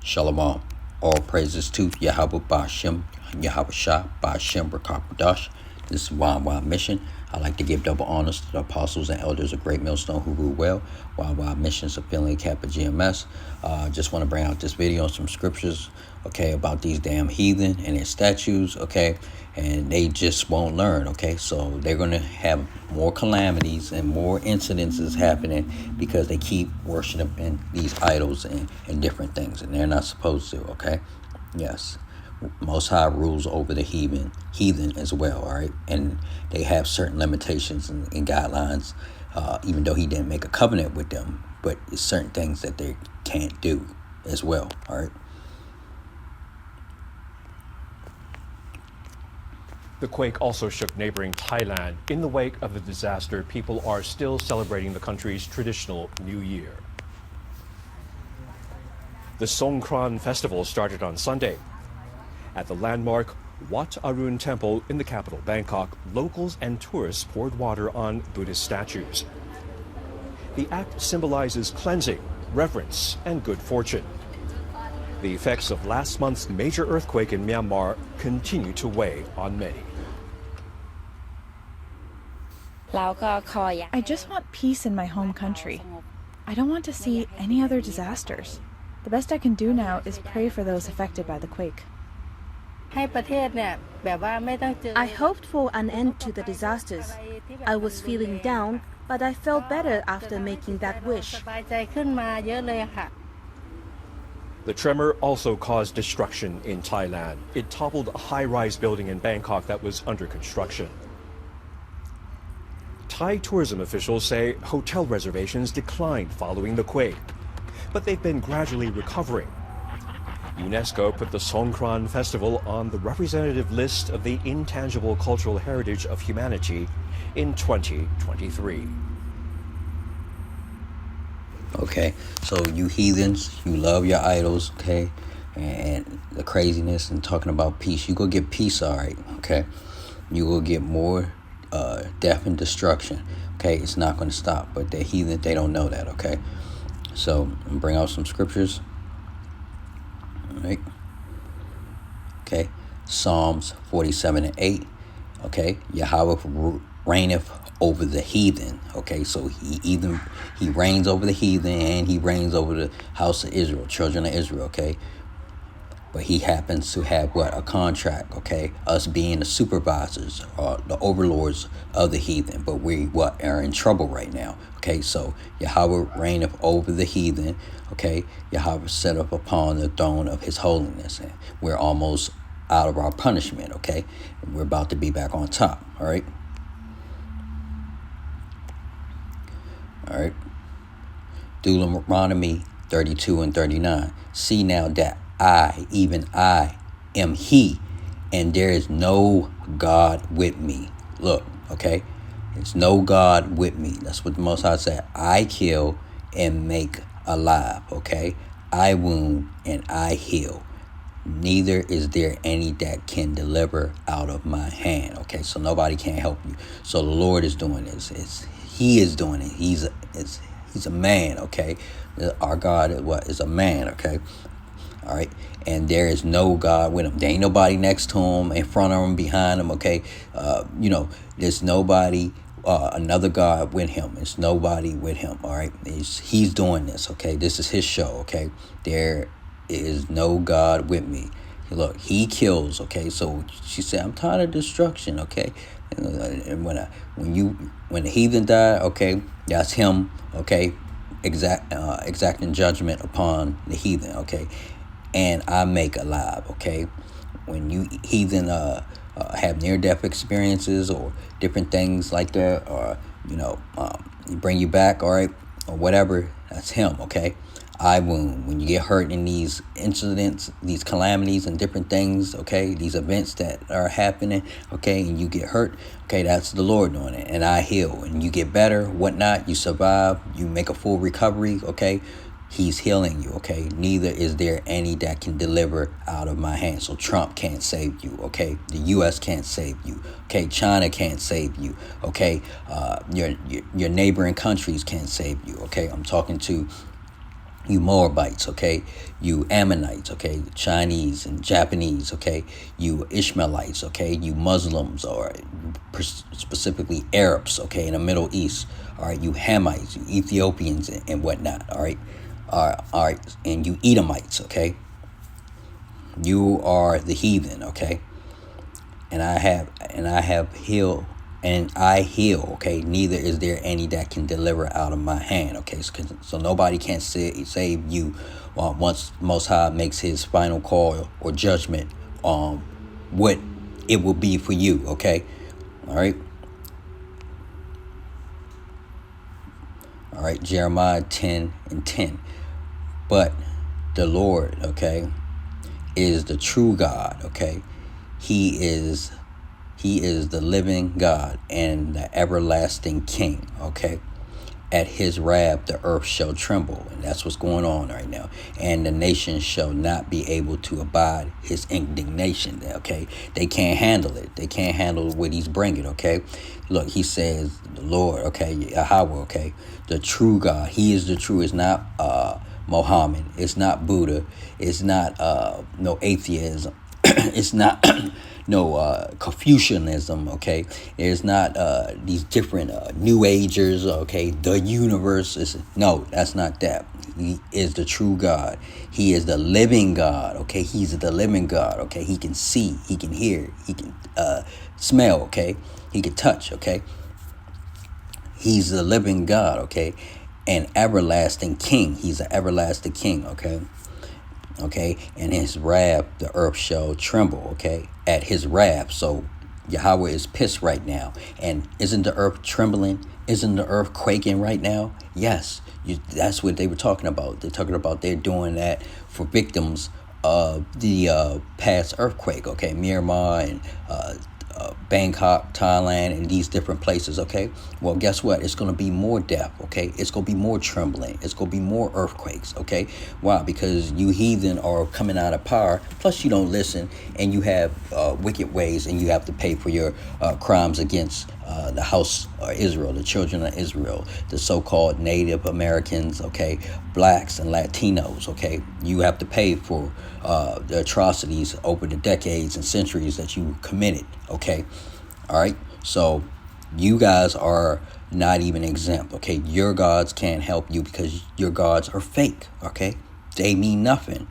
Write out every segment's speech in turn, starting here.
Shalom. All praises to Yahawah Ba'Shem, Yahweh Shah, Ba'Shem, Rakakadash. This is YY Mission. I like to give double honors to the apostles and elders of Great Millstone who rule well. YY Mission's affiliate Kappa GMS. Just want to bring out this video on some scriptures, okay, about these damn heathen and their statues, okay, and they just won't learn, okay, so they're going to have more calamities and more incidences happening because they keep worshiping these idols and different things, and they're not supposed to, okay. Yes, Most High rules over the heathen as well, all right, and they have certain limitations and guidelines, even though he didn't make a covenant with them, but it's certain things that they can't do as well, all right. The quake also shook neighboring Thailand. In the wake of the disaster, people are still celebrating the country's traditional New Year. The Songkran festival started on Sunday. At the landmark Wat Arun Temple in the capital Bangkok, locals and tourists poured water on Buddhist statues. The act symbolizes cleansing, reverence, and good fortune. The effects of last month's major earthquake in Myanmar continue to weigh on many. I just want peace in my home country. I don't want to see any other disasters. The best I can do now is pray for those affected by the quake. I hoped for an end to the disasters. I was feeling down, but I felt better after making that wish. The tremor also caused destruction in Thailand. It toppled a high-rise building in Bangkok that was under construction. Thai tourism officials say hotel reservations declined following the quake, but they've been gradually recovering. UNESCO put the Songkran Festival on the representative list of the intangible cultural heritage of humanity in 2023. Okay, so you heathens, you love your idols, okay, and the craziness and talking about peace, you go get peace, all right, okay? You will get more death and destruction, okay? It's not going to stop, but the heathen, they don't know that, okay? So, I'm gonna bring out some scriptures, all right? Okay, Psalms 47:8, okay? Yahawah reigneth over the heathen, okay? So he reigns over the heathen and he reigns over the house of Israel, children of Israel, okay? But he happens to have what? A contract, okay? Us being the supervisors or the overlords of the heathen, but we are in trouble right now, okay? So Yahawah reigneth over the heathen, okay? Yahawah set up upon the throne of his holiness, and we're almost out of our punishment, okay? And we're about to be back on top, all right? All right. Deuteronomy 32 and 39. See now that I, even I, am he, and there is no God with me. Look, okay? There's no God with me. That's what the Most High said. I kill and make alive, okay? I wound and I heal. Neither is there any that can deliver out of my hand, okay? So nobody can help you. So the Lord is doing this. He is doing it. He's a man, okay? Our God is a man, okay? All right, and there is no God with him. There ain't nobody next to him, in front of him, behind him, okay? There's nobody, another God with him. There's nobody with him, all right? He's doing this, okay? This is his show, okay? There is no God with me. Look, he kills, okay? So she said, I'm tired of destruction, okay? And when the heathen die, okay, that's him, okay, exacting judgment upon the heathen, okay, and I make alive, okay. When you heathen have near-death experiences or different things like that, or bring you back, all right, or whatever, that's him, okay. I wound. When you get hurt in these incidents, these calamities and different things, okay, these events that are happening, okay, and you get hurt, okay, that's the Lord doing it. And I heal. And you get better, whatnot, you survive, you make a full recovery, okay, he's healing you, okay. Neither is there any that can deliver out of my hand. So Trump can't save you, okay. The U.S. can't save you, okay. China can't save you, okay. Your neighboring countries can't save you, okay. I'm talking to You Moabites, okay? You Ammonites, okay? Chinese and Japanese, okay? You Ishmaelites, okay? You Muslims, or specifically Arabs, okay? In the Middle East, all right? You Hamites, you Ethiopians, and whatnot, all right? All right, and you Edomites, okay? You are the heathen, okay? And I heal, okay? Neither is there any that can deliver out of my hand, okay? So nobody can save you once Most High makes his final call or judgment on what it will be for you, okay? All right? All right, Jeremiah 10:10. But the Lord, okay, is the true God, okay? He is the living God and the everlasting King, okay? At his wrath, the earth shall tremble. And that's what's going on right now. And the nations shall not be able to abide his indignation, okay? They can't handle it. They can't handle what he's bringing, okay? Look, he says, the Lord, okay, Yahawah, okay? The true God. He is the true. It's not Mohammed. It's not Buddha. It's not no atheism. It's not no Confucianism, okay? There's not these different New Agers, okay? The universe is no, that's not that. He is the true God. He is the living God, okay? He's the living God, okay? He can see, he can hear, he can smell, okay? He can touch, okay? He's the living God, okay? And everlasting King. He's an everlasting King, okay? Okay, and his wrath, the earth shall tremble, okay, at his wrath. So Yahawah is pissed right now. And isn't the earth trembling? Isn't the earth quaking right now? Yes, that's what they were talking about. They're talking about they're doing that for victims of the past earthquake, okay, Myanmar and Bangkok, Thailand, and these different places, okay? Well, guess what? It's going to be more death, okay? It's going to be more trembling. It's going to be more earthquakes, okay? Why? Because you heathen are coming out of power, plus you don't listen, and you have wicked ways, and you have to pay for your crimes against the house of Israel, the children of Israel, the so-called Native Americans, okay, blacks and Latinos, okay? You have to pay for the atrocities over the decades and centuries that you committed, okay? All right? So you guys are not even exempt, okay? Your gods can't help you because your gods are fake, okay? They mean nothing.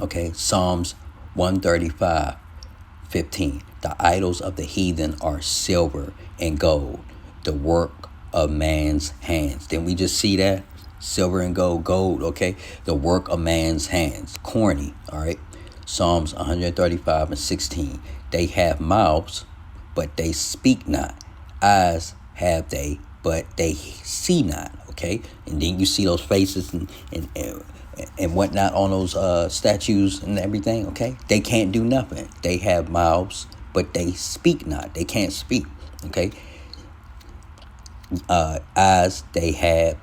Okay, Psalms 135:15. The idols of the heathen are silver and gold, the work of man's hands. Didn't we just see that? Silver and gold, okay? The work of man's hands. Corny, all right? Psalms 135:16. They have mouths, but they speak not. Eyes have they, but they see not, okay? And then you see those faces and whatnot on those statues and everything, okay? They can't do nothing. They have mouths, but they speak not. They can't speak, okay? Eyes they have,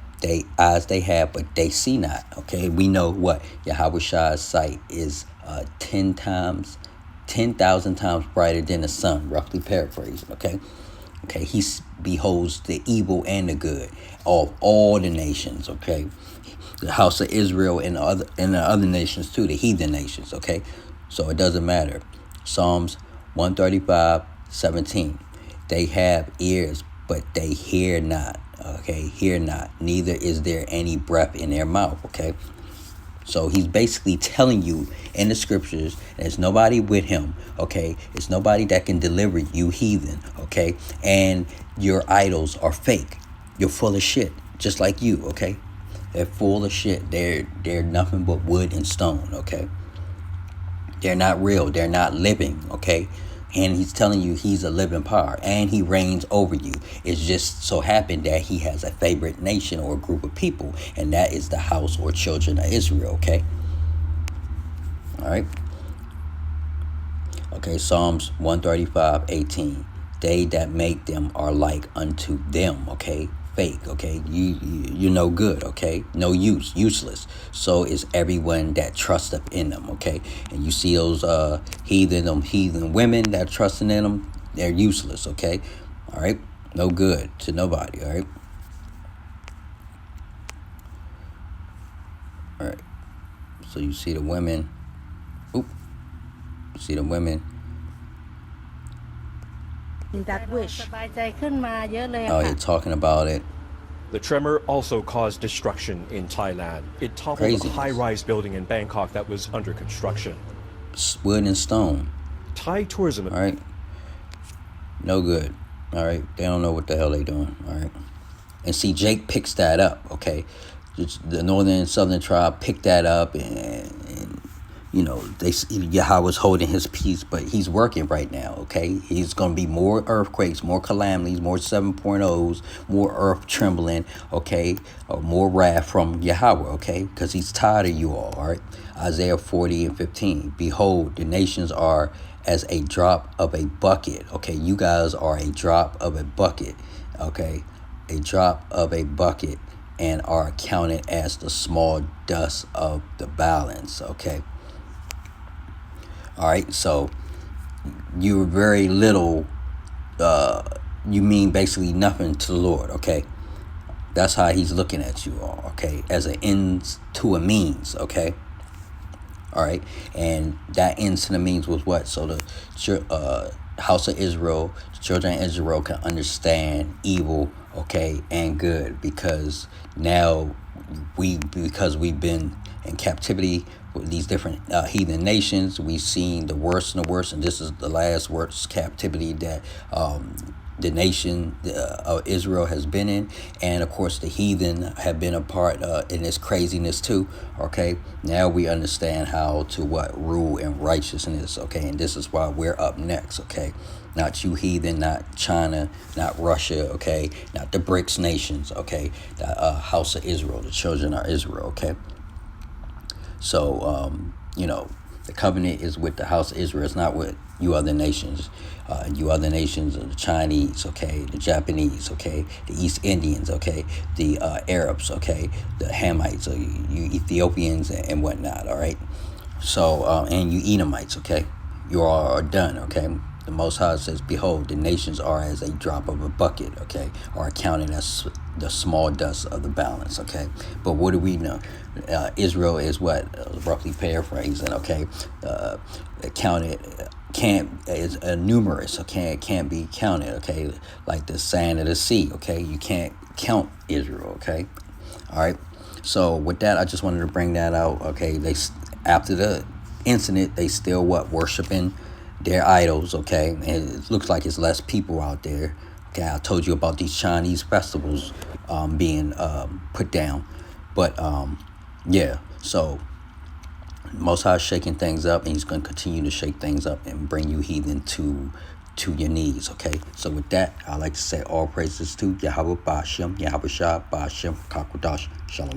but they see not, okay? We know what Yahawah's sight is 10,000 times brighter than the sun, roughly paraphrasing, okay? Okay, he beholds the evil and the good of all the nations, okay? The house of Israel and the other nations too, the heathen nations, okay? So it doesn't matter. Psalms 135:17. They have ears, but they hear not, okay? Hear not. Neither is there any breath in their mouth, okay? So he's basically telling you in the scriptures, there's nobody with him, okay? It's nobody that can deliver you, heathen, okay? And your idols are fake. You're full of shit, just like you, okay? They're full of shit. They're nothing but wood and stone, okay? They're not real. They're not living, okay? And he's telling you he's a living power and he reigns over you. It's just so happened that he has a favorite nation or a group of people, and that is the house or children of Israel, okay? All right? Okay, Psalms 135:18. They that make them are like unto them, okay? Fake, okay? You're no good, okay? No use, useless. So is everyone that trusteth in them, okay? And you see those heathen women that are trusting in them, they're useless, okay? All right? No good to nobody, all right? All right. So you see the women. Oop. You see the women. In that wish. สบายใจขึ้นมาเยอะเลย Oh, ค่ะ you're talking about it. The tremor also caused destruction in Thailand. It toppled Craziness. a high-rise building in Bangkok that was under construction. Wood and stone. Thai tourism. All right. No good. All right. They don't know what the hell they doing. All right. And see, Jake picks that up. Okay. The northern and southern tribe picked that up, and you know, Yahawah's holding his peace, but he's working right now, okay? He's going to be more earthquakes, more calamities, more 7.0s, more earth trembling, okay? Or more wrath from Yahawah, okay? Because he's tired of you all right? Isaiah 40 and 15. Behold, the nations are as a drop of a bucket, okay? You guys are a drop of a bucket, okay? A drop of a bucket, and are counted as the small dust of the balance, okay? All right, so you're very little, you mean basically nothing to the Lord, okay? That's how he's looking at you all, okay? As an ends to a means, okay? All right, and that ends to the means was what? So the house of Israel, children of Israel can understand evil, okay, and good, because now because we've been in captivity with these different heathen nations, we've seen the worst and the worst, and this is the last worst captivity that the nation of Israel has been in, and of course the heathen have been a part in this craziness too, okay? Now we understand how to rule in righteousness, okay? And this is why we're up next, okay? Not you heathen, not China, not Russia, okay? Not the BRICS nations, okay? The house of Israel, the children of Israel, okay? So, you know, the covenant is with the house of Israel. It's not with you other nations. You other nations are the Chinese, okay? The Japanese, okay? The East Indians, okay? The Arabs, okay? The Hamites, or you Ethiopians and whatnot, all right? So, and you Edomites, okay? You all are done, okay? The Most High says, behold, the nations are as a drop of a bucket, okay? Are counted as the small dust of the balance, okay? But what do we know? Israel is what? Roughly paraphrasing, okay? Counted, is numerous, okay? It can't be counted, okay? Like the sand of the sea, okay? You can't count Israel, okay? All right? So with that, I just wanted to bring that out, okay? After the incident, they still worshiping their idols, okay? And it looks like it's less people out there. Okay, I told you about these Chinese festivals being put down. But yeah, so Most High shaking things up, and he's going to continue to shake things up and bring you heathen to your knees, okay? So with that, I like to say all praises to Yahawah Ba'ashem, Yahawah Shah Ba'ashem, Kakwadash, Shalom.